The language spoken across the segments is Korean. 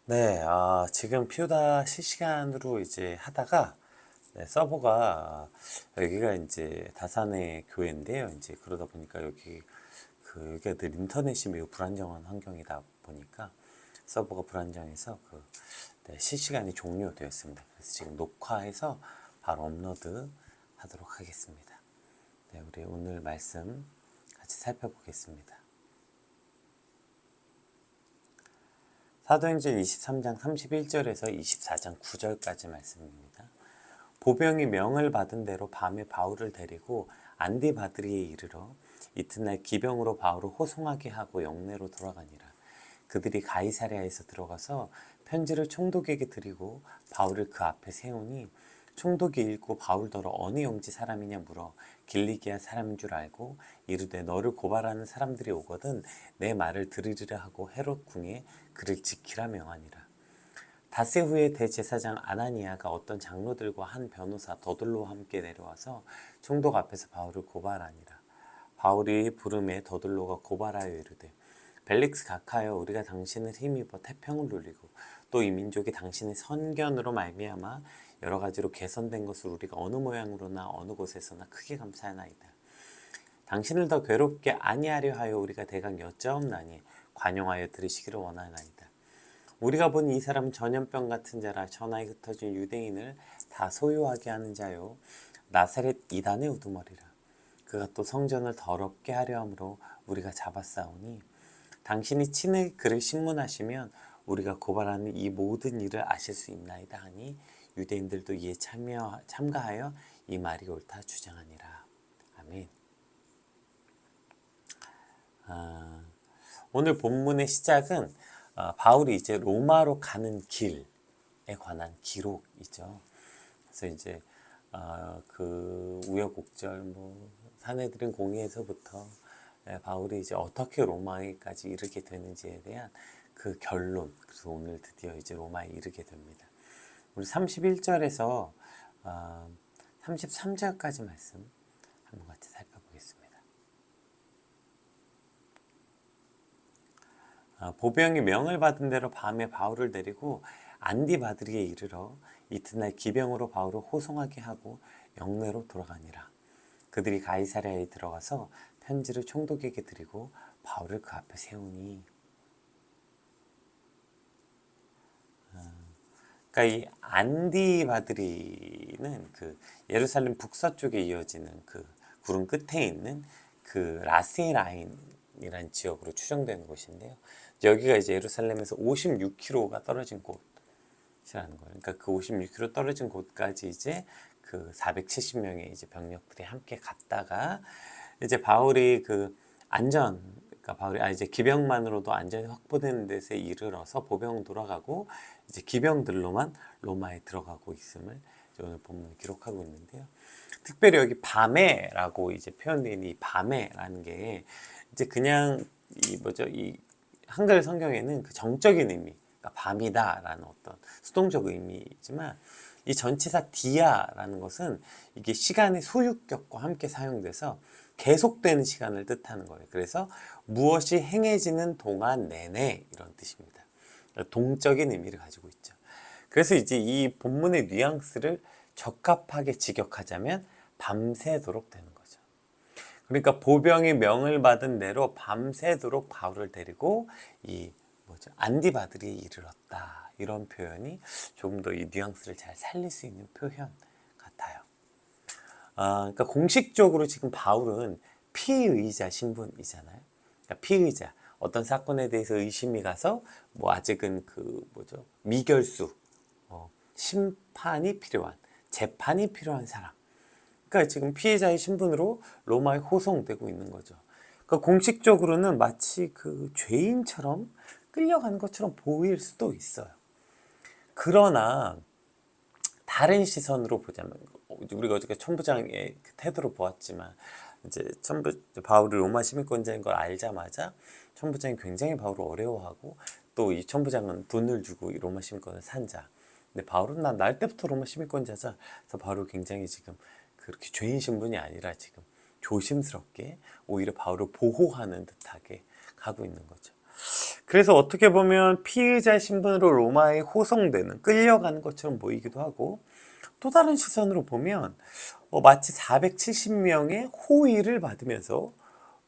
네, 지금 피우다 실시간으로 이제 하다가 네, 서버가 여기가 이제 다산의 교회인데요. 이제 그러다 보니까 여기가 늘 인터넷이 매우 불안정한 환경이다 보니까 서버가 불안정해서 네, 실시간이 종료되었습니다. 그래서 지금 녹화해서 바로 업로드 하도록 하겠습니다. 네, 우리 오늘 말씀 같이 살펴보겠습니다. 사도행전 23장 31절에서 24장 9절까지 말씀입니다. 보병이 명을 받은 대로 밤에 바울을 데리고 안디바드리에 이르러 이튿날 기병으로 바울을 호송하게 하고 영내로 돌아가니라. 그들이 가이사랴에서 들어가서 편지를 총독에게 드리고 바울을 그 앞에 세우니 총독이 읽고 바울더러 어느 영지 사람이냐 물어 길리기아 사람인 줄 알고 이르되 너를 고발하는 사람들이 오거든 내 말을 들으리라 하고 헤롯 궁에 그를 지키라 명하니라. 닷새 후에 대제사장 아나니아가 어떤 장로들과 한 변호사 더둘로와 함께 내려와서 총독 앞에서 바울을 고발하니라. 바울이 부름에 더둘로가 고발하여 이르되 벨릭스 각하여 우리가 당신을 힘입어 태평을 누리고 또 이 민족이 당신의 선견으로 말미암아 여러 가지로 개선된 것을 우리가 어느 모양으로나 어느 곳에서나 크게 감사하나이다. 당신을 더 괴롭게 아니하려 하여 우리가 대강 여짜옵나니 관용하여 들으시기를 원하나이다. 우리가 본 이 사람은 전염병 같은 자라 전하에 흩어진 유대인을 다 소유하게 하는 자요 나사렛 이단의 우두머리라. 그가 또 성전을 더럽게 하려 함으로 우리가 잡았사오니 당신이 친히 그를 신문하시면 우리가 고발하는 이 모든 일을 아실 수 있나이다 하니 유대인들도 이에 참가하여 이 말이 옳다 주장하니라. 아멘. 오늘 본문의 시작은 바울이 이제 로마로 가는 길에 관한 기록이죠. 그래서 이제 그 우여곡절 사내들인 공의에서부터 바울이 이제 어떻게 로마에까지 이르게 되는지에 대한 그 결론. 그래서 오늘 드디어 이제 로마에 이르게 됩니다. 우리 31절에서 33절까지 말씀 한번 같이 살펴보겠습니다. 보병이 명을 받은 대로 밤에 바울을 데리고 안디바드리에 이르러 이튿날 기병으로 바울을 호송하게 하고 영내로 돌아가니라. 그들이 가이사랴에 들어가서 편지를 총독에게 드리고 바울을 그 앞에 세우니. 그러니까 이 안디바드리는 그 예루살렘 북서쪽에 이어지는 그 구름 끝에 있는 그 라세라인이라는 지역으로 추정되는 곳인데요. 여기가 이제 예루살렘에서 56km가 떨어진 곳이라는 거예요. 그러니까 그 56km 떨어진 곳까지 이제 그 470명의 이제 병력들이 함께 갔다가 이제 바울이 그러니까 바울이 이제 기병만으로도 안전이 확보되는 데서 이르러서 보병 돌아가고 이제 기병들로만 로마에 들어가고 있음을 오늘 본문에 기록하고 있는데요. 특별히 여기 밤에라고 이제 표현된 이 밤에라는 게 이제 그냥 이 한글 성경에는 그 정적인 의미, 그러니까 밤이다라는 어떤 수동적 의미이지만 이 전치사 디아라는 것은 이게 시간의 소유격과 함께 사용돼서 계속되는 시간을 뜻하는 거예요. 그래서 무엇이 행해지는 동안 내내 이런 뜻입니다. 동적인 의미를 가지고 있죠. 그래서 이제 이 본문의 뉘앙스를 적합하게 직역하자면 밤새도록 되는 거죠. 그러니까 보병이 명을 받은 대로 밤새도록 바울을 데리고 안디바드리에 이르렀다. 이런 표현이 조금 더 이 뉘앙스를 잘 살릴 수 있는 표현 같아요. 그러니까 공식적으로 지금 바울은 피의자 신분이잖아요. 그러니까 피의자, 어떤 사건에 대해서 의심이 가서 아직은 미결수, 심판이 필요한, 재판이 필요한 사람. 그러니까 지금 피해자의 신분으로 로마에 호송되고 있는 거죠. 그러니까 공식적으로는 마치 그 죄인처럼 끌려가는 것처럼 보일 수도 있어요. 그러나 다른 시선으로 보자면 우리가 어저께 천부장의 태도로 보았지만 이제 바울이 로마 시민권자인 걸 알자마자 천부장이 굉장히 바울을 어려워하고 또 이 천부장은 돈을 주고 이 로마 시민권을 산 자. 근데 바울은 날 때부터 로마 시민권자자. 그래서 바울을 굉장히 지금 그렇게 죄인 신분이 아니라 지금 조심스럽게 오히려 바울을 보호하는 듯하게 가고 있는 거죠. 그래서 어떻게 보면 피의자 신분으로 로마에 호송되는, 끌려가는 것처럼 보이기도 하고, 또 다른 시선으로 보면 마치 470명의 호의를 받으면서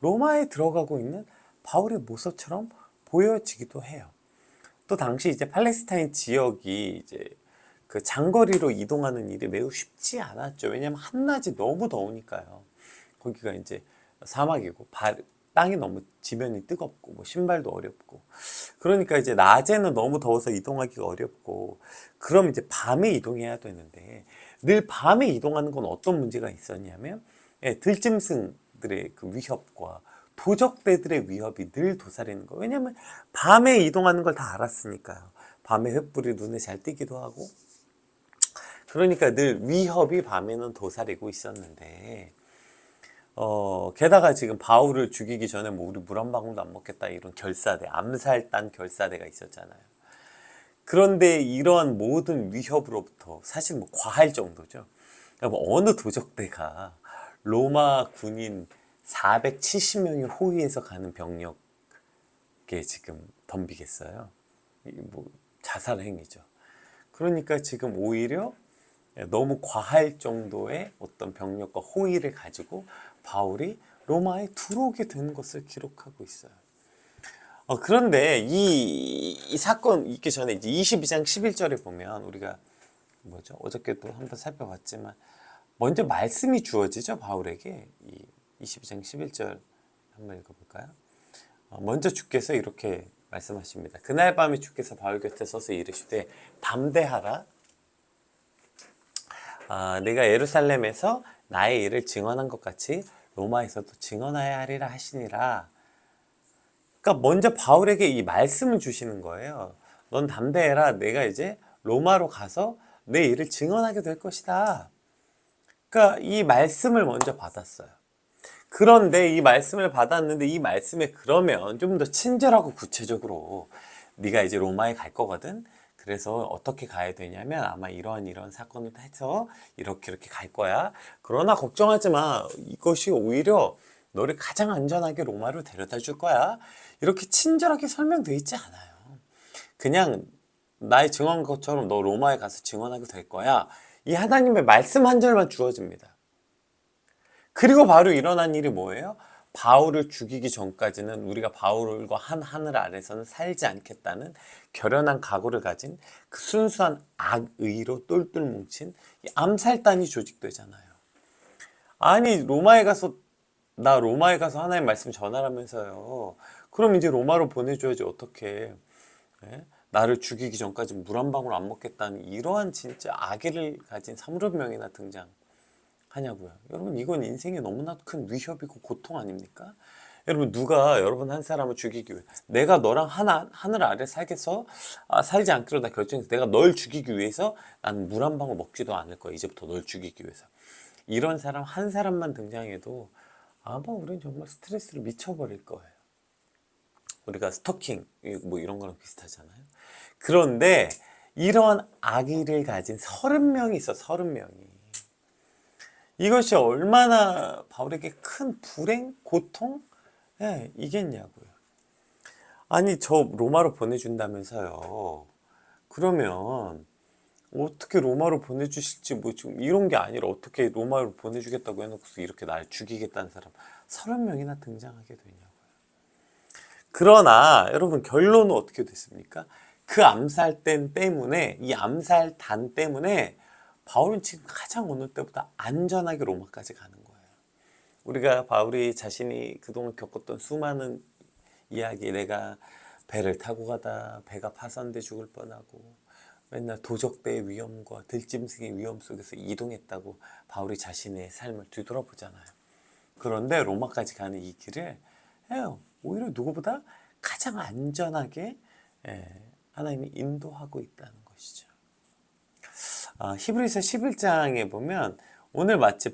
로마에 들어가고 있는 바울의 모습처럼 보여지기도 해요. 또 당시 이제 팔레스타인 지역이 이제 그 장거리로 이동하는 일이 매우 쉽지 않았죠. 왜냐하면 한낮이 너무 더우니까요. 거기가 이제 사막이고 땅이 너무 지면이 뜨겁고 뭐 신발도 어렵고, 그러니까 이제 낮에는 너무 더워서 이동하기가 어렵고, 그럼 이제 밤에 이동해야 되는데 늘 밤에 이동하는 건 어떤 문제가 있었냐면, 들짐승들의 그 위협과 도적대들의 위협이 늘 도사리는 거예요. 왜냐하면 밤에 이동하는 걸 다 알았으니까요. 밤에 횃불이 눈에 잘 띄기도 하고, 그러니까 늘 위협이 밤에는 도사리고 있었는데, 게다가 지금 바울을 죽이기 전에 뭐 우리 물 한 방울도 안 먹겠다 이런 결사대, 암살단 결사대가 있었잖아요. 그런데 이러한 모든 위협으로부터 사실 뭐 과할 정도죠. 그러니까 뭐 어느 도적대가 로마 군인 470명이 호위해서 가는 병력에 지금 덤비겠어요. 뭐 자살 행위죠. 그러니까 지금 오히려 너무 과할 정도의 어떤 병력과 호의를 가지고 바울이 로마에 들어오게 된 것을 기록하고 있어요. 그런데 이 사건 있기 전에 이제 22장 11절에 보면 우리가 뭐죠? 어저께도 한번 살펴봤지만 먼저 말씀이 주어지죠, 바울에게. 이 22장 11절 한번 읽어볼까요? 먼저 주께서 이렇게 말씀하십니다. 그날 밤에 주께서 바울 곁에 서서 이르시되 담대하라. 내가 예루살렘에서 나의 일을 증언한 것 같이 로마에서도 증언하여야 하리라 하시니라. 그러니까 먼저 바울에게 이 말씀을 주시는 거예요. 넌 담대해라. 내가 이제 로마로 가서 내 일을 증언하게 될 것이다. 그러니까 이 말씀을 먼저 받았어요. 그런데 이 말씀을 받았는데 이 말씀에 그러면 좀 더 친절하고 구체적으로 네가 이제 로마에 갈 거거든. 그래서 어떻게 가야 되냐면 아마 이러한 사건을 해서 이렇게 갈 거야. 그러나 걱정하지 마. 이것이 오히려 너를 가장 안전하게 로마로 데려다 줄 거야. 이렇게 친절하게 설명되어 있지 않아요. 그냥 나의 증언한 것처럼 너 로마에 가서 증언하게 될 거야. 이 하나님의 말씀 한 절만 주어집니다. 그리고 바로 일어난 일이 뭐예요? 바울을 죽이기 전까지는 우리가 바울과 한 하늘 아래서는 살지 않겠다는 결연한 각오를 가진 그 순수한 악의로 똘똘 뭉친 이 암살단이 조직되잖아요. 아니 나 로마에 가서 하나님 말씀 전하라면서요. 그럼 이제 로마로 보내줘야지 어떡해. 예? 나를 죽이기 전까지 물 한 방울 안 먹겠다는 이러한 진짜 악의를 가진 30명이나 등장하냐고요. 여러분 이건 인생에 너무나 큰 위협이고 고통 아닙니까? 여러분 누가 여러분 한 사람을 죽이기 위해 내가 너랑 하늘 아래 살겠어? 살지 않기로 나 결정해서 내가 널 죽이기 위해서 나는 물 한 방울 먹지도 않을 거야. 이제부터 널 죽이기 위해서. 이런 사람 한 사람만 등장해도 아마 우리는 정말 스트레스를 미쳐버릴 거예요. 우리가 스토킹 뭐 이런 거랑 비슷하잖아요. 그런데 이런 악의를 가진 30명이 있어. 30명이. 이것이 얼마나 바울에게 큰 불행, 고통, 이겠냐고요. 아니 저 로마로 보내준다면서요. 그러면 어떻게 로마로 보내주실지 뭐 지금 이런 게 아니라 어떻게 로마로 보내주겠다고 해놓고서 이렇게 날 죽이겠다는 사람 30명이나 등장하게 되냐고요. 그러나 여러분 결론은 어떻게 됐습니까? 그 암살단 때문에 이 암살단 때문에 바울은 지금 가장 어느 때보다 안전하게 로마까지 가는 거예요. 우리가 바울이 자신이 그동안 겪었던 수많은 이야기, 내가 배를 타고 가다 배가 파손돼 죽을 뻔하고 맨날 도적대의 위험과 들짐승의 위험 속에서 이동했다고 바울이 자신의 삶을 뒤돌아보잖아요. 그런데 로마까지 가는 이 길을 오히려 누구보다 가장 안전하게 하나님이 인도하고 있다는 것이죠. 히브리서 11장에 보면 오늘 마치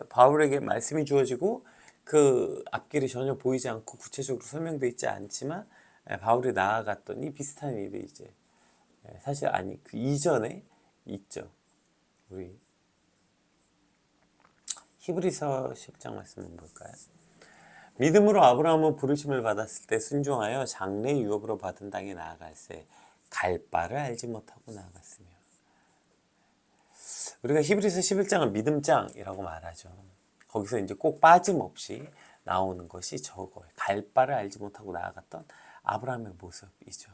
바울에게 말씀이 주어지고 그 앞길이 전혀 보이지 않고 구체적으로 설명되어 있지 않지만 바울이 나아갔던 이 비슷한 일이 이제 사실 그 이전에 있죠. 우리 히브리서 10장 말씀은 볼까요? 믿음으로 아브라함은 부르심을 받았을 때 순종하여 장래 유업으로 받은 땅에 나아갈새 갈 바를 알지 못하고 나아갔으며. 우리가 히브리서 11장은 믿음장이라고 말하죠. 거기서 이제 꼭 빠짐없이 나오는 것이 저거예요. 갈 바를 알지 못하고 나아갔던 아브라함의 모습이죠.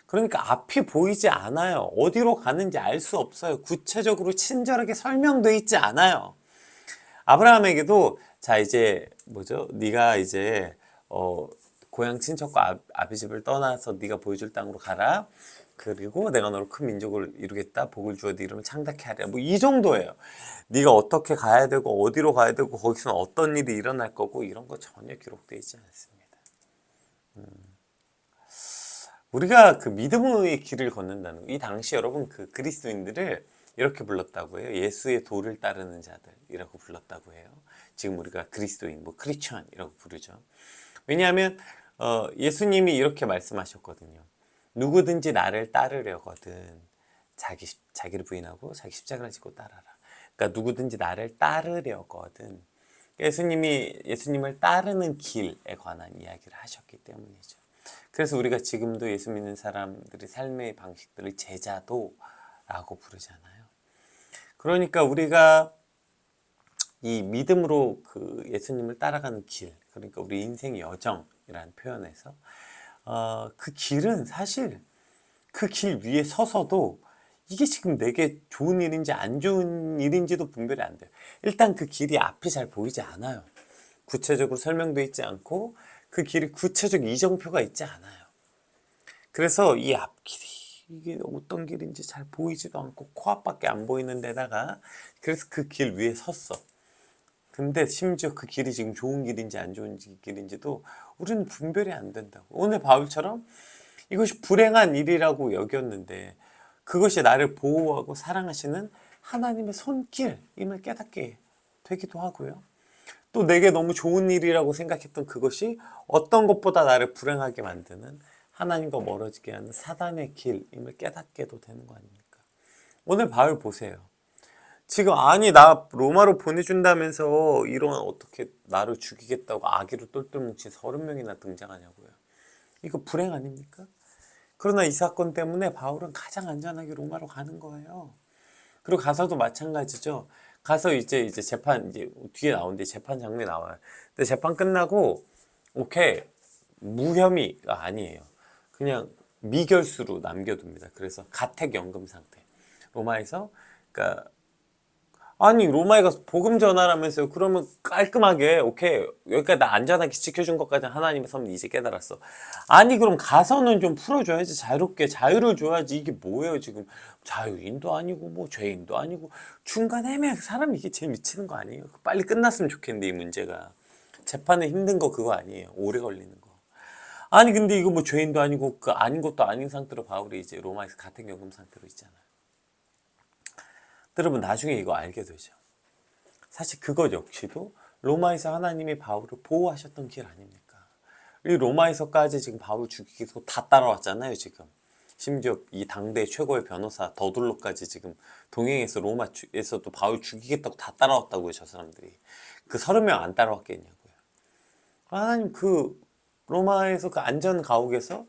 그러니까 앞이 보이지 않아요. 어디로 가는지 알 수 없어요. 구체적으로 친절하게 설명되어 있지 않아요. 아브라함에게도 자 이제 뭐죠? 네가 이제 고향 친척과 아비 집을 떠나서 네가 보여줄 땅으로 가라. 그리고 내가 너를 큰 민족을 이루겠다. 복을 주어 네 이름을 창답케 하리라. 뭐 이 정도예요. 네가 어떻게 가야 되고 어디로 가야 되고 거기서는 어떤 일이 일어날 거고 이런 거 전혀 기록되어 있지 않습니다. 우리가 그 믿음의 길을 걷는다는 거. 이 당시 여러분 그 그리스도인들을 이렇게 불렀다고 해요. 예수의 도를 따르는 자들이라고 불렀다고 해요. 지금 우리가 그리스도인, 뭐 크리스천이라고 부르죠. 왜냐하면 예수님이 이렇게 말씀하셨거든요. 누구든지 나를 따르려거든 자기를 부인하고 자기 십자가를 지고 따라라. 그러니까 누구든지 나를 따르려거든. 예수님을 따르는 길에 관한 이야기를 하셨기 때문이죠. 그래서 우리가 지금도 예수 믿는 사람들의 삶의 방식들을 제자도라고 부르잖아요. 그러니까 우리가 이 믿음으로 그 예수님을 따라가는 길, 그러니까 우리 인생 여정이라는 표현에서 그 길은 사실 그 길 위에 서서도 이게 지금 내게 좋은 일인지 안 좋은 일인지도 분별이 안 돼요. 일단 그 길이 앞이 잘 보이지 않아요. 구체적으로 설명되어 있지 않고 그 길이 구체적 이정표가 있지 않아요. 그래서 이 앞길이 이게 어떤 길인지 잘 보이지도 않고 코앞밖에 안 보이는 데다가 그래서 그 길 위에 섰어. 근데 심지어 그 길이 지금 좋은 길인지 안 좋은 길인지도 우리는 분별이 안 된다고. 오늘 바울처럼 이것이 불행한 일이라고 여겼는데 그것이 나를 보호하고 사랑하시는 하나님의 손길임을 깨닫게 되기도 하고요. 또 내게 너무 좋은 일이라고 생각했던 그것이 어떤 것보다 나를 불행하게 만드는 하나님과 멀어지게 하는 사단의 길임을 깨닫게도 되는 거 아닙니까? 오늘 바울 보세요. 지금 아니 나 로마로 보내준다면서 이런 어떻게 나를 죽이겠다고 아기로 똘똘 뭉친 30명이나 등장하냐고요. 이거 불행 아닙니까? 그러나 이 사건 때문에 바울은 가장 안전하게 로마로 가는 거예요. 그리고 가서도 마찬가지죠. 가서 이제 재판 이제 뒤에 나오는데 재판 장면이 나와요. 근데 재판 끝나고 오케이 무혐의가 아니에요. 그냥 미결수로 남겨둡니다. 그래서 가택연금 상태. 로마에서 그러니까 아니 로마에 가서 복음 전하라면서요. 그러면 깔끔하게 오케이 여기까지 나 안전하게 지켜준 것까지 하나님의 섭리 이제 깨달았어. 아니 그럼 가서는 좀 풀어줘야지. 자유롭게 자유를 줘야지. 이게 뭐예요 지금. 자유인도 아니고 뭐 죄인도 아니고 중간에 애매하게 사람이 이게 제일 미치는 거 아니에요. 빨리 끝났으면 좋겠는데 이 문제가. 재판에 힘든 거 그거 아니에요. 오래 걸리는 거. 아니 근데 이거 뭐 죄인도 아니고 그 아닌 것도 아닌 상태로 바울이 이제 로마에서 가택연금 상태로 있잖아요. 여러분 나중에 이거 알게 되죠. 사실 그것 역시도 로마에서 하나님이 바울을 보호하셨던 길 아닙니까? 이 로마에서까지 지금 바울 죽이기 위해서 다 따라왔잖아요, 지금. 심지어 이 당대 최고의 변호사 더둘로까지 지금 동행해서 로마에서도 바울 죽이겠다고 다 따라왔다고요, 저 사람들이. 그 30명 안 따라왔겠냐고요. 하나님 그 로마에서 그 안전 가옥에서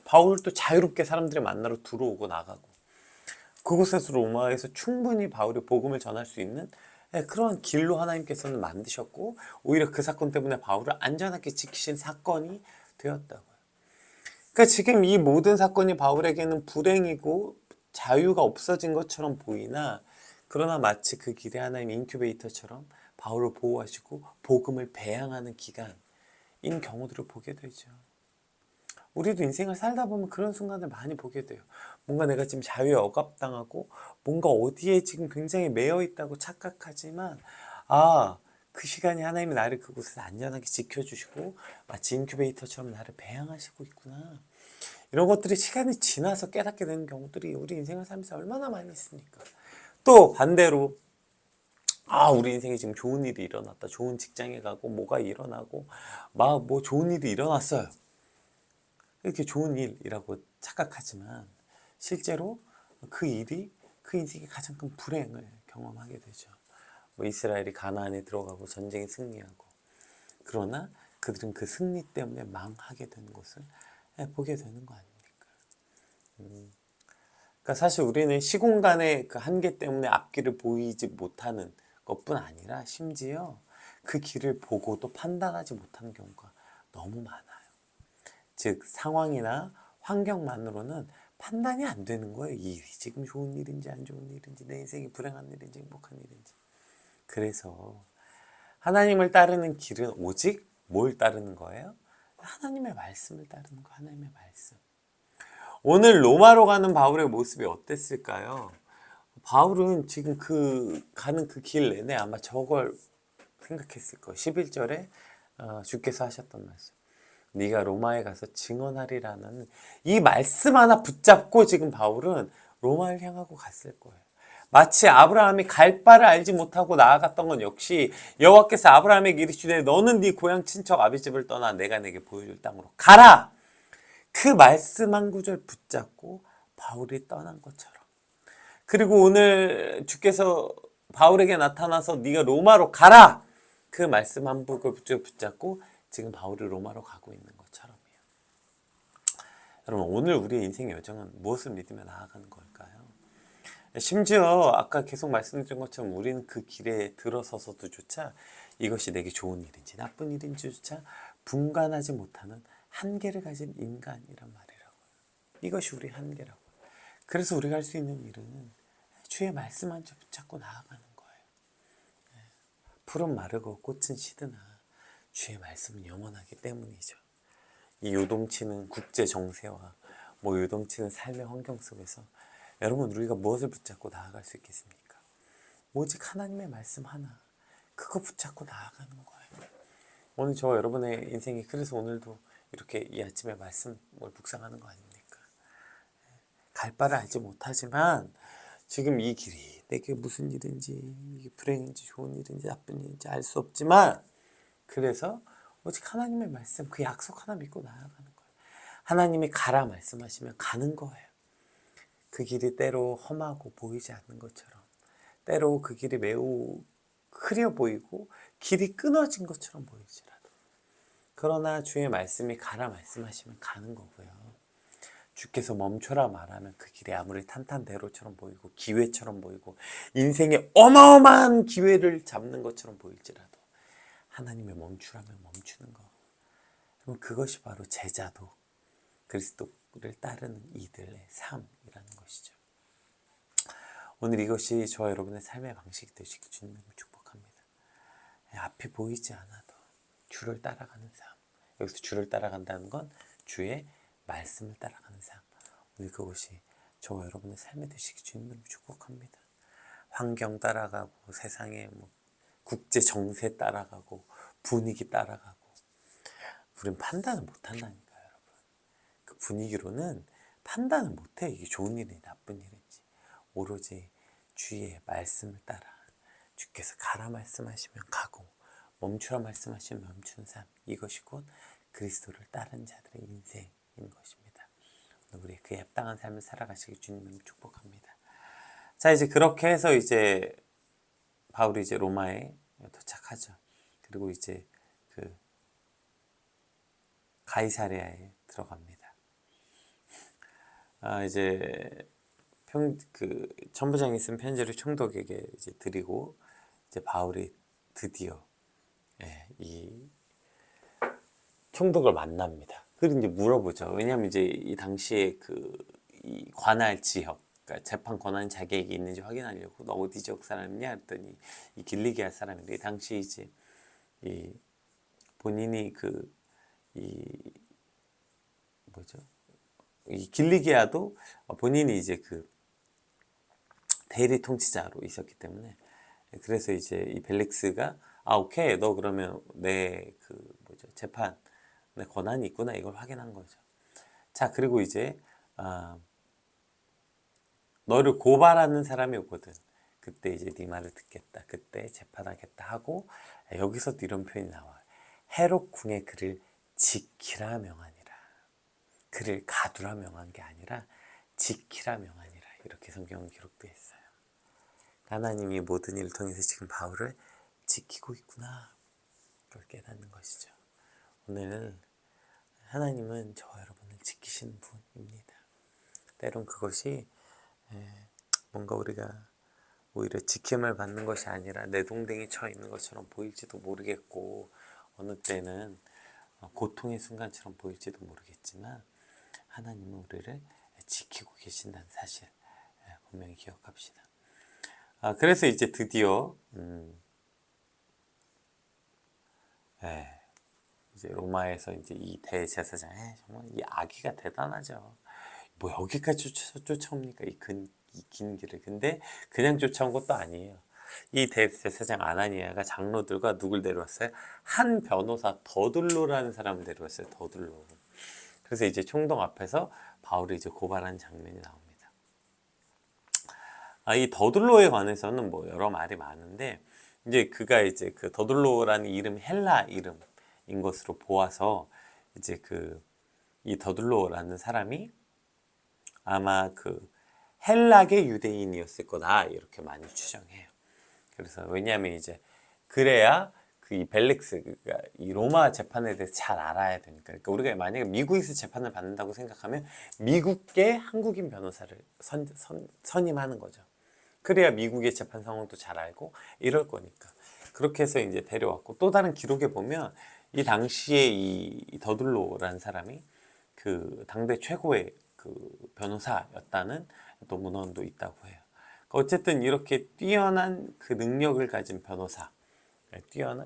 바울을 또 자유롭게 사람들이 만나러 들어오고 나가고 그곳에서 로마에서 충분히 바울이 복음을 전할 수 있는 그런 길로 하나님께서는 만드셨고 오히려 그 사건 때문에 바울을 안전하게 지키신 사건이 되었다고요. 그러니까 지금 이 모든 사건이 바울에게는 불행이고 자유가 없어진 것처럼 보이나 그러나 마치 그 길에 하나님 인큐베이터처럼 바울을 보호하시고 복음을 배양하는 기간인 경우들을 보게 되죠. 우리도 인생을 살다 보면 그런 순간을 많이 보게 돼요. 뭔가 내가 지금 자유에 억압당하고 뭔가 어디에 지금 굉장히 매여 있다고 착각하지만 그 시간이 하나님이 나를 그곳에서 안전하게 지켜주시고 마치 인큐베이터처럼 나를 배양하시고 있구나. 이런 것들이 시간이 지나서 깨닫게 되는 경우들이 우리 인생을 살면서 얼마나 많이 있습니까? 또 반대로 우리 인생에 지금 좋은 일이 일어났다. 좋은 직장에 가고 뭐가 일어나고 막 뭐 좋은 일이 일어났어요. 이렇게 좋은 일이라고 착각하지만 실제로 그 일이 그 인생의 가장 큰 불행을 경험하게 되죠. 뭐 이스라엘이 가나안에 들어가고 전쟁에 승리하고 그러나 그들은 그 승리 때문에 망하게 되는 것을 보게 되는 거 아닙니까? 그러니까 사실 우리는 시공간의 그 한계 때문에 앞길을 보이지 못하는 것뿐 아니라 심지어 그 길을 보고도 판단하지 못하는 경우가 너무 많아요. 즉 상황이나 환경만으로는 판단이 안 되는 거예요. 이 일이 지금 좋은 일인지 안 좋은 일인지, 내 인생이 불행한 일인지 행복한 일인지. 그래서 하나님을 따르는 길은 오직 뭘 따르는 거예요? 하나님의 말씀을 따르는 거, 하나님의 말씀. 오늘 로마로 가는 바울의 모습이 어땠을까요? 바울은 지금 가는 그 길 내내 아마 저걸 생각했을 거예요. 11절에 주께서 하셨던 말씀. 네가 로마에 가서 증언하리라는 이 말씀 하나 붙잡고 지금 바울은 로마를 향하고 갔을 거예요. 마치 아브라함이 갈 바를 알지 못하고 나아갔던 건 역시 여호와께서 아브라함에게 이르시되 너는 네 고향 친척 아비집을 떠나 내가 내게 보여줄 땅으로 가라. 그 말씀 한 구절 붙잡고 바울이 떠난 것처럼. 그리고 오늘 주께서 바울에게 나타나서 네가 로마로 가라. 그 말씀 한 구절 붙잡고 지금 바울이 로마로 가고 있는 것처럼요. 여러분 오늘 우리의 인생의 여정은 무엇을 믿으며 나아가는 걸까요? 심지어 아까 계속 말씀드린 것처럼 우리는 그 길에 들어서서도조차 이것이 내게 좋은 일인지 나쁜 일인지조차 분간하지 못하는 한계를 가진 인간이란 말이라고요. 이것이 우리의 한계라고요. 그래서 우리가 할 수 있는 일은 주의 말씀 한 줄 붙잡고 나아가는 거예요. 풀은 마르고 꽃은 시드나 주의 말씀은 영원하기 때문이죠. 이 요동치는 국제 정세와 요동치는 삶의 환경 속에서 여러분 우리가 무엇을 붙잡고 나아갈 수 있겠습니까? 오직 하나님의 말씀 하나 그거 붙잡고 나아가는 거예요. 오늘 저 여러분의 인생이 그래서 오늘도 이렇게 이 아침에 말씀을 묵상하는 거 아닙니까? 갈 바를 알지 못하지만 지금 이 길이 내게 무슨 일인지 이게 불행인지 좋은 일인지 나쁜 일인지 알 수 없지만 그래서 오직 하나님의 말씀 그 약속 하나 믿고 나아가는 거예요. 하나님이 가라 말씀하시면 가는 거예요. 그 길이 때로 험하고 보이지 않는 것처럼 때로 그 길이 매우 흐려 보이고 길이 끊어진 것처럼 보이지라도 그러나 주의 말씀이 가라 말씀하시면 가는 거고요. 주께서 멈춰라 말하면 그 길이 아무리 탄탄대로처럼 보이고 기회처럼 보이고 인생의 어마어마한 기회를 잡는 것처럼 보일지라도 하나님의 멈추라면 멈추는 거. 그럼 그것이 바로 제자도 그리스도를 따르는 이들의 삶이라는 것이죠. 오늘 이것이 저와 여러분의 삶의 방식이 되시길 주님을 축복합니다. 앞이 보이지 않아도 주를 따라가는 삶. 여기서 주를 따라간다는 건 주의 말씀을 따라가는 삶. 오늘 그것이 저와 여러분의 삶이 되시길 주님을 축복합니다. 환경 따라가고 세상의 국제 정세 따라가고 분위기 따라가고 우린 판단을 못한다니까요, 여러분. 그 분위기로는 판단을 못해. 이게 좋은 일인지 나쁜 일인지. 오로지 주의 말씀을 따라 주께서 가라 말씀하시면 가고 멈추라 말씀하시면 멈추는 삶. 이것이 곧 그리스도를 따르는 자들의 인생인 것입니다. 우리 그에 합당한 삶을 살아가시길 주님을 축복합니다. 자, 이제 그렇게 해서 이제 바울이 이제 로마에 도착하죠. 그리고 이제 그 가이사랴에 들어갑니다. 이제 천부장이 쓴 편지를 총독에게 이제 드리고 이제 바울이 드디어 이 총독을 만납니다. 그리고 이제 물어보죠. 왜냐하면 이제 이 당시에 이 관할 지역, 그러니까 재판 권한 자격이 있는지 확인하려고 너 어디 지역 사람이냐 했더니 이 길리기아 사람인데 당시 이제 이 본인이 이 길리기아도 본인이 이제 대리 통치자로 있었기 때문에 그래서 이제 이 벨릭스가 오케이 너 그러면 내 재판의 권한이 있구나 이걸 확인한 거죠. 자 그리고 이제 너를 고발하는 사람이 오거든. 그때 이제 네 말을 듣겠다. 그때 재판하겠다 하고 여기서 이런 표현이 나와요. 헤롯 궁의 그를 지키라 명하니라. 그를 가두라 명한 게 아니라 지키라 명하니라. 이렇게 성경은 기록되어 있어요. 하나님이 모든 일을 통해서 지금 바울을 지키고 있구나. 그걸 깨닫는 것이죠. 오늘 하나님은 저와 여러분을 지키시는 분입니다. 때론 그것이 뭔가 우리가 오히려 지킴을 받는 것이 아니라 내동댕이 쳐 있는 것처럼 보일지도 모르겠고, 어느 때는 고통의 순간처럼 보일지도 모르겠지만 하나님은 우리를 지키고 계신다는 사실 분명히 기억합시다. 그래서 이제 드디어 이제 로마에서 이제 이 대제사장, 정말 이 아기가 대단하죠. 뭐 여기까지 쫓아옵니까? 이 긴 길을. 근데 그냥 쫓아온 것도 아니에요. 이 대제사장 아나니아가 장로들과 누굴 데려왔어요? 한 변호사 더둘로라는 사람을 데려왔어요. 더둘로. 그래서 이제 총동 앞에서 바울을 이제 고발하는 장면이 나옵니다. 이 더둘로에 관해서는 뭐 여러 말이 많은데, 이제 그가 이제 그 더둘로라는 이름 헬라 이름인 것으로 보아서 이제 이 더둘로라는 사람이 아마 헬락의 유대인이었을 거다 이렇게 많이 추정해요. 그래서 왜냐하면 이제 그래야 이 벨릭스가 이 로마 재판에 대해서 잘 알아야 되니까. 그러니까 우리가 만약에 미국에서 재판을 받는다고 생각하면 미국계 한국인 변호사를 선임하는 거죠. 그래야 미국의 재판 상황도 잘 알고 이럴 거니까. 그렇게 해서 이제 데려왔고, 또 다른 기록에 보면 이 당시에 이 더둘로라는 사람이 당대 최고의 변호사였다는 또 문헌도 있다고 해요. 어쨌든 이렇게 뛰어난 능력을 가진 변호사,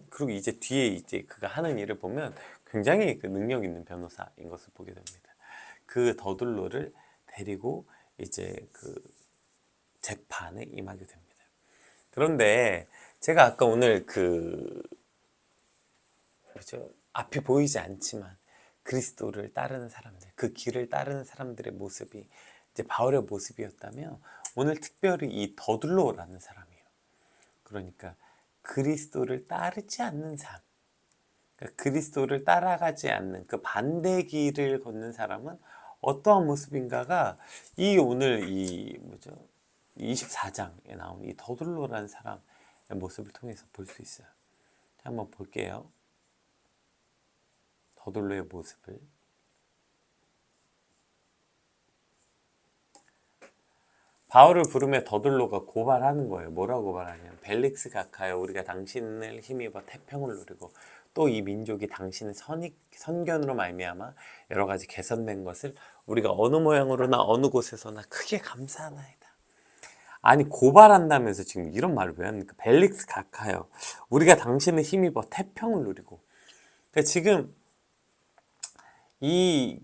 그리고 이제 뒤에 이제 그가 하는 일을 보면 굉장히 능력 있는 변호사인 것을 보게 됩니다. 그 더둘로를 데리고 이제 재판에 임하게 됩니다. 그런데 제가 아까 오늘 앞이 보이지 않지만 그리스도를 따르는 사람들, 그 길을 따르는 사람들의 모습이 이제 바울의 모습이었다면, 오늘 특별히 이 더둘로라는 사람이에요. 그러니까 그리스도를 따르지 않는 삶, 그러니까 그리스도를 따라가지 않는 그 반대 길을 걷는 사람은 어떠한 모습인가가 오늘 24장에 나온 이 더둘로라는 사람의 모습을 통해서 볼 수 있어요. 한번 볼게요. 더둘로의 모습을. 바울을 부르며 더둘로가 고발하는 거예요. 뭐라고 고발하냐면, 벨릭스 각하여, 우리가 당신을 힘입어 태평을 누리고 또 이 민족이 당신의 선견으로 말미암아 여러 가지 개선된 것을 우리가 어느 모양으로나 어느 곳에서나 크게 감사하나이다. 아니, 고발한다면서 지금 이런 말을 왜 합니까? 벨릭스 각하여, 우리가 당신의 힘입어 태평을 누리고. 그러니까 지금 이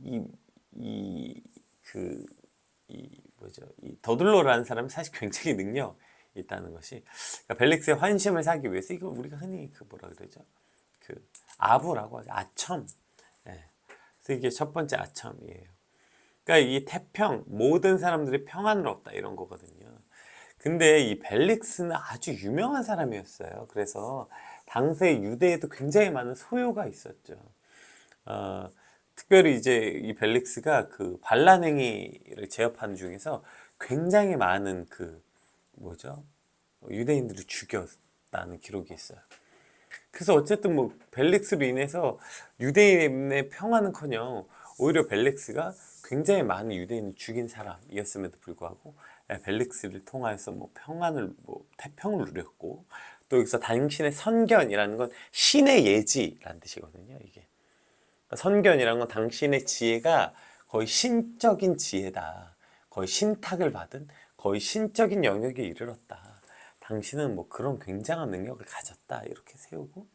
더둘로라는 사람이 사실 굉장히 능력 있다는 것이, 그러니까 벨릭스의 환심을 사기 위해서, 이거 우리가 흔히 뭐라 그러죠? 아부라고 하죠. 아첨. 그래서 이게 첫 번째 아첨이에요. 그러니까 이 태평, 모든 사람들이 평안을 얻다 이런 거거든요. 근데 이 벨릭스는 아주 유명한 사람이었어요. 그래서 당시에 유대에도 굉장히 많은 소요가 있었죠. 특별히 이제 이 벨릭스가 반란행위를 제압하는 중에서 굉장히 많은 유대인들을 죽였다는 기록이 있어요. 그래서 어쨌든 벨릭스로 인해서 유대인의 평화는커녕 오히려 벨릭스가 굉장히 많은 유대인을 죽인 사람이었음에도 불구하고 벨릭스를 통하여서 태평을 누렸고, 또 여기서 당신의 선견이라는 건 신의 예지라는 뜻이거든요. 이게 선견이라는 건 당신의 지혜가 거의 신적인 지혜다, 거의 신탁을 받은 거의 신적인 영역에 이르렀다, 당신은 그런 굉장한 능력을 가졌다, 이렇게 세우고,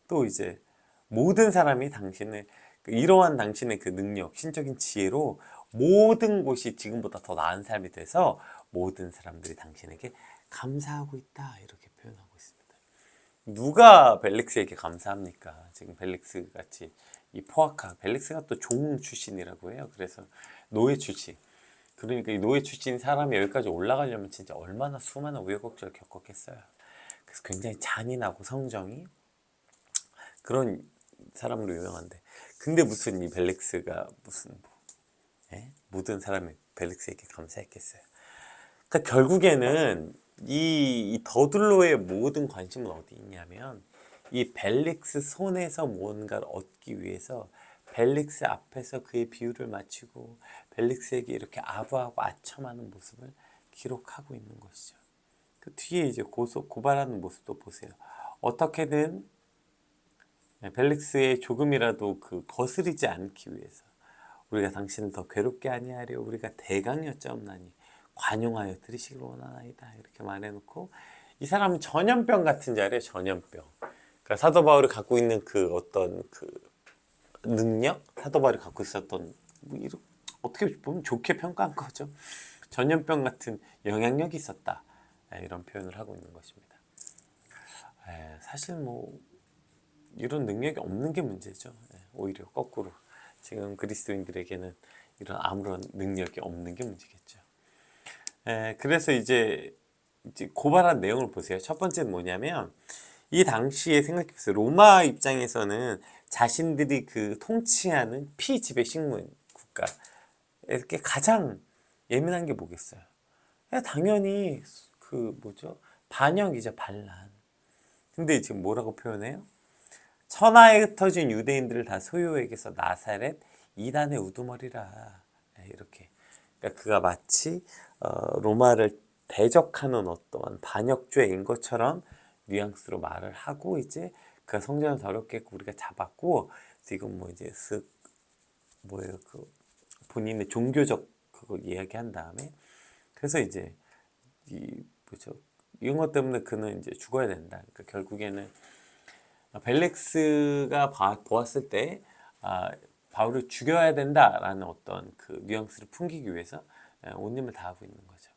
또 이제 모든 사람이 당신의 이러한 당신의 능력, 신적인 지혜로 모든 곳이 지금보다 더 나은 삶이 돼서 모든 사람들이 당신에게 감사하고 있다, 이렇게 표현하고 있습니다. 누가 벨릭스에게 감사합니까? 지금 벨릭스 같이 이 포아카, 벨릭스가 또 종 출신이라고 해요. 그래서 노예 출신. 그러니까 이 노예 출신 사람이 여기까지 올라가려면 진짜 얼마나 수많은 우여곡절을 겪었겠어요. 그래서 굉장히 잔인하고 성정이 그런 사람으로 유명한데, 근데 무슨 이 벨릭스가 모든 사람이 벨릭스에게 감사했겠어요. 그러니까 결국에는 이 더둘로의 모든 관심은 어디 있냐면 이 벨릭스 손에서 뭔가를 얻기 위해서 벨릭스 앞에서 그의 비유를 마치고 벨릭스에게 이렇게 아부하고 아첨하는 모습을 기록하고 있는 것이죠. 그 뒤에 이제 고발하는 모습도 보세요. 어떻게든 벨릭스의 조금이라도 그 거스르지 않기 위해서 우리가 당신을 더 괴롭게 아니하려 우리가 대강이었자옵나니 관용하여 들으시길 원하나이다 이렇게 말해놓고 이 사람은 전염병 같은 자래요. 전염병. 그러니까 사도 바울이 갖고 있는 그 어떤 그 능력, 사도 바울이 갖고 있었던 뭐 어떻게 보면 좋게 평가한 거죠. 전염병 같은 영향력이 있었다. 이런 표현을 하고 있는 것입니다. 사실 뭐 이런 능력이 없는 게 문제죠. 오히려 거꾸로 지금 그리스도인들에게는 이런 아무런 능력이 없는 게 문제겠죠. 그래서 이제 고발한 내용을 보세요. 첫 번째는 뭐냐면 이 당시에 생각해보세요. 로마 입장에서는 자신들이 그 통치하는 피지배 식민 국가 이렇게 가장 예민한 게 뭐겠어요? 당연히 그 뭐죠? 반역이죠, 반란. 근데 지금 뭐라고 표현해요? 천하에 흩어진 유대인들을 다 소유에게서 나사렛 이단의 우두머리라. 이렇게. 그러니까 그가 마치 로마를 대적하는 어떠한 반역죄인 것처럼 뉘앙스로 말을 하고 이제 그가 성전을 더럽게 했고 우리가 잡았고 지금 뭐 이제 뭐예요 그 본인의 종교적 그걸 이야기한 다음에 그래서 이제 이 뭐죠 이런 것 때문에 그는 이제 죽어야 된다. 그러니까 결국에는 벨렉스가 보았을 때 바울을 죽여야 된다라는 어떤 그 뉘앙스를 풍기기 위해서 온 힘을 다하고 있는 거죠.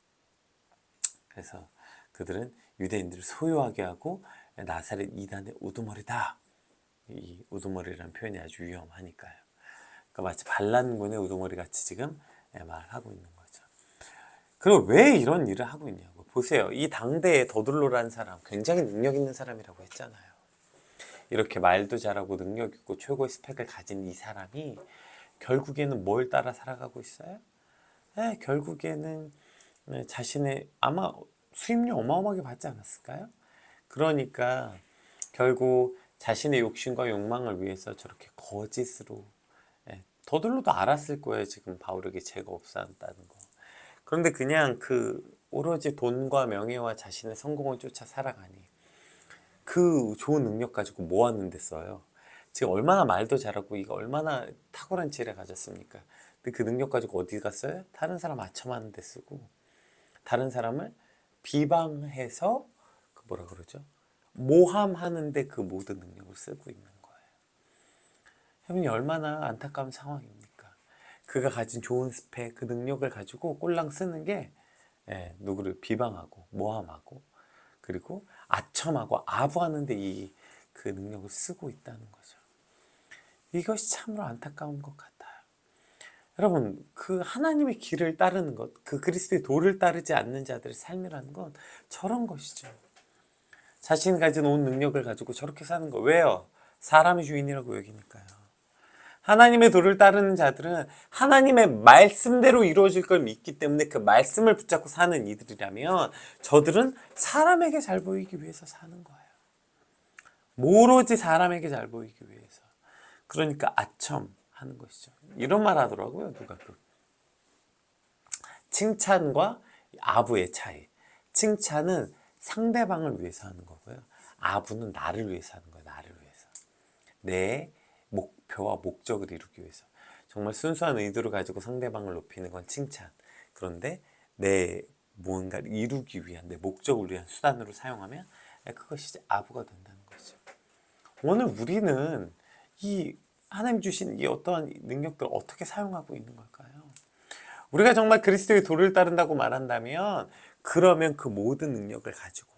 그래서 그들은 유대인들을 소유하게 하고 나사렛 이단의 우두머리다. 이 우두머리라는 표현이 아주 위험하니까요. 그러니까 마치 반란군의 우두머리 같이 지금 말하고 있는 거죠. 그럼 왜 이런 일을 하고 있냐고 보세요. 이 당대의 더둘로라는 사람 굉장히 능력 있는 사람이라고 했잖아요. 이렇게 말도 잘하고 능력 있고 최고의 스펙을 가진 이 사람이 결국에는 뭘 따라 살아가고 있어요? 결국에는 자신의 아마 수임료 어마어마하게 받지 않았을까요? 그러니까 결국 자신의 욕심과 욕망을 위해서 저렇게 거짓으로 더들로도 알았을 거예요. 지금 바울에게 죄가 없었다는 거. 그런데 그냥 그 오로지 돈과 명예와 자신의 성공을 쫓아 살아가니 그 좋은 능력 가지고 뭐 하는데 써요? 지금 얼마나 말도 잘하고 이거 얼마나 탁월한 지혜를 가졌습니까? 근데 그 능력 가지고 어디 갔어요? 다른 사람 아첨하는 데 쓰고 다른 사람을 비방해서 그 뭐라 그러죠? 모함하는데 그 모든 능력을 쓰고 있는 거예요. 여러분이 얼마나 안타까운 상황입니까? 그가 가진 좋은 스펙, 그 능력을 가지고 꼴랑 쓰는 게 누구를 비방하고 모함하고 그리고 아첨하고 아부하는데 그 능력을 쓰고 있다는 거죠. 이것이 참으로 안타까운 것 같아요. 여러분, 그 하나님의 길을 따르는 것, 그 그리스도의 도를 따르지 않는 자들의 삶이라는 건 저런 것이죠. 자신이 가진 온 능력을 가지고 저렇게 사는 거. 왜요? 사람의 주인이라고 여기니까요. 하나님의 도를 따르는 자들은 하나님의 말씀대로 이루어질 걸 믿기 때문에 그 말씀을 붙잡고 사는 이들이라면 저들은 사람에게 잘 보이기 위해서 사는 거예요. 오로지 사람에게 잘 보이기 위해서. 그러니까 아첨하는 것이죠. 이런 말 하더라고요. 누가 칭찬과 아부의 차이. 칭찬은 상대방을 위해서 하는 거고요. 아부는 나를 위해서 하는 거예요. 나를 위해서. 내 목표와 목적을 이루기 위해서. 정말 순수한 의도를 가지고 상대방을 높이는 건 칭찬. 그런데 내 무언가를 이루기 위한 내 목적을 위한 수단으로 사용하면 그것이 이제 아부가 된다는 거죠. 오늘 우리는 이 하나님 주신 이 어떠한 능력들을 어떻게 사용하고 있는 걸까요? 우리가 정말 그리스도의 도를 따른다고 말한다면 그러면 그 모든 능력을 가지고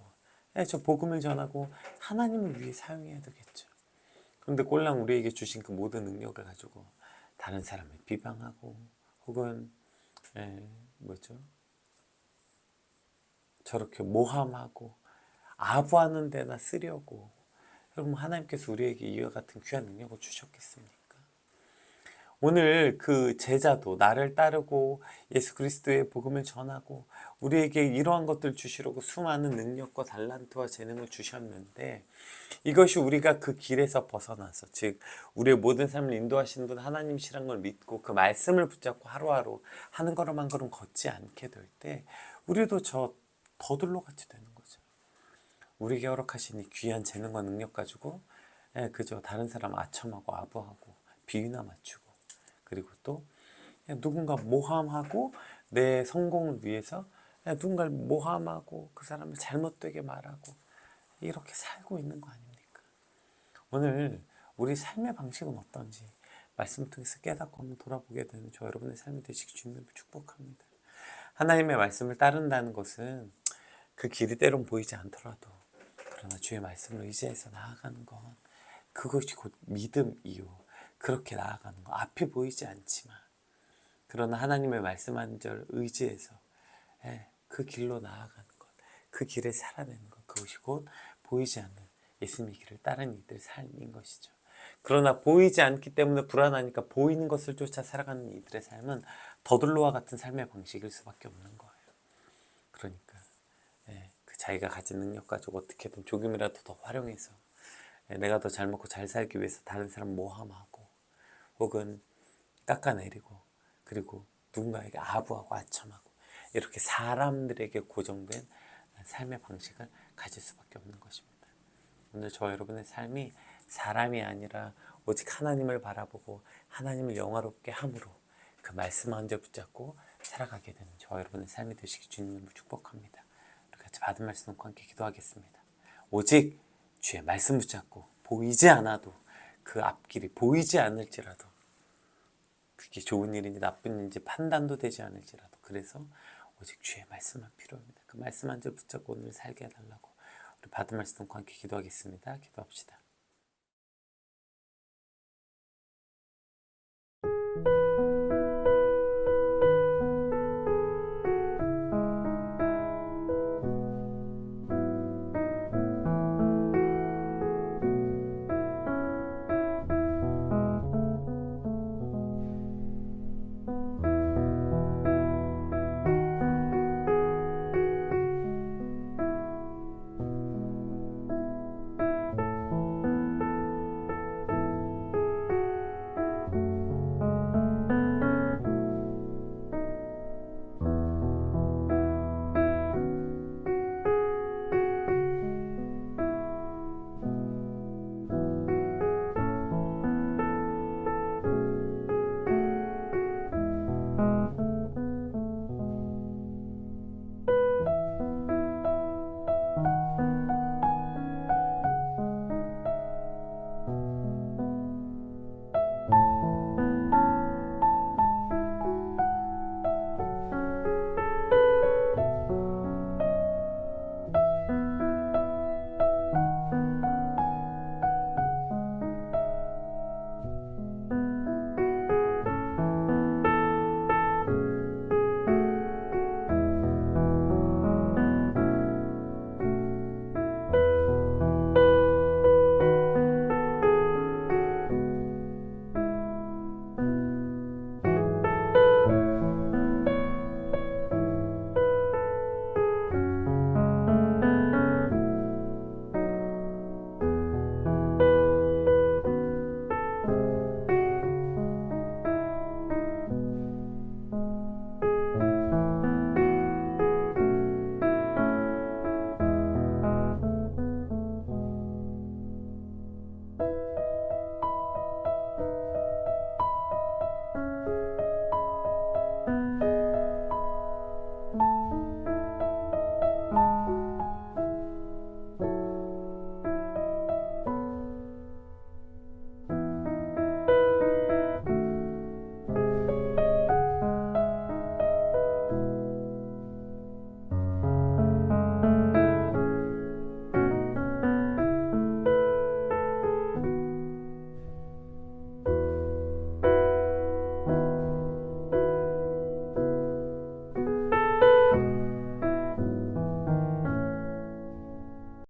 저 복음을 전하고 하나님을 위해 사용해야 되겠죠. 그런데 꼴랑 우리에게 주신 그 모든 능력을 가지고 다른 사람을 비방하고 혹은 뭐죠? 저렇게 모함하고 아부하는 데나 쓰려고 여러분 하나님께서 우리에게 이와 같은 귀한 능력을 주셨겠습니까? 오늘 그 제자도 나를 따르고 예수 그리스도의 복음을 전하고 우리에게 이러한 것들 주시려고 수많은 능력과 달란트와 재능을 주셨는데, 이것이 우리가 그 길에서 벗어나서, 즉 우리의 모든 삶을 인도하시는 분 하나님이시라는 걸 믿고 그 말씀을 붙잡고 하루하루 한 걸음 한 걸음 걷지 않게 될 때 우리도 저 더들로 같이 되는 거죠. 우리에게 허락하신 이 귀한 재능과 능력 가지고 그저 다른 사람 아첨하고 아부하고 비위나 맞추고, 그리고 또 누군가 모함하고 내 성공을 위해서 누군가를 모함하고 그 사람을 잘못되게 말하고 이렇게 살고 있는 거 아닙니까? 오늘 우리 삶의 방식은 어떤지 말씀을 통해서 깨닫고 한번 돌아보게 되는 저 여러분의 삶이 되시기 주님을 축복합니다. 하나님의 말씀을 따른다는 것은 그 길이 때론 보이지 않더라도 그러나 주의 말씀을 의지해서 나아가는 건 그것이 곧 믿음이요. 그렇게 나아가는 것, 앞이 보이지 않지만 그러나 하나님의 말씀 한 절 의지해서 그 길로 나아가는 것, 그 길을 살아내는 것, 그것이 곧 보이지 않는 예수님의 길을 따르는 이들의 삶인 것이죠. 그러나 보이지 않기 때문에 불안하니까 보이는 것을 쫓아 살아가는 이들의 삶은 더들로와 같은 삶의 방식일 수밖에 없는 거예요. 그러니까 그 자기가 가진 능력 가지고 어떻게든 조금이라도 더 활용해서 내가 더 잘 먹고 잘 살기 위해서 다른 사람 모함하고 혹은 깎아내리고, 그리고 누군가에게 아부하고 아첨하고 이렇게 사람들에게 고정된 삶의 방식을 가질 수밖에 없는 것입니다. 오늘 저 여러분의 삶이 사람이 아니라 오직 하나님을 바라보고 하나님을 영화롭게 함으로 그 말씀 한 절 붙잡고 살아가게 되는 저 여러분의 삶이 되시기 주님을 축복합니다. 우리 같이 받은 말씀 놓고 함께 기도하겠습니다. 오직 주의 말씀 붙잡고 보이지 않아도 그 앞길이 보이지 않을지라도, 그게 좋은 일인지 나쁜 일인지 판단도 되지 않을지라도, 그래서 오직 주의 말씀만 필요합니다. 그 말씀 한 절 붙잡고 오늘 살게 해달라고 우리 받은 말씀 놓고 함께 기도하겠습니다. 기도합시다.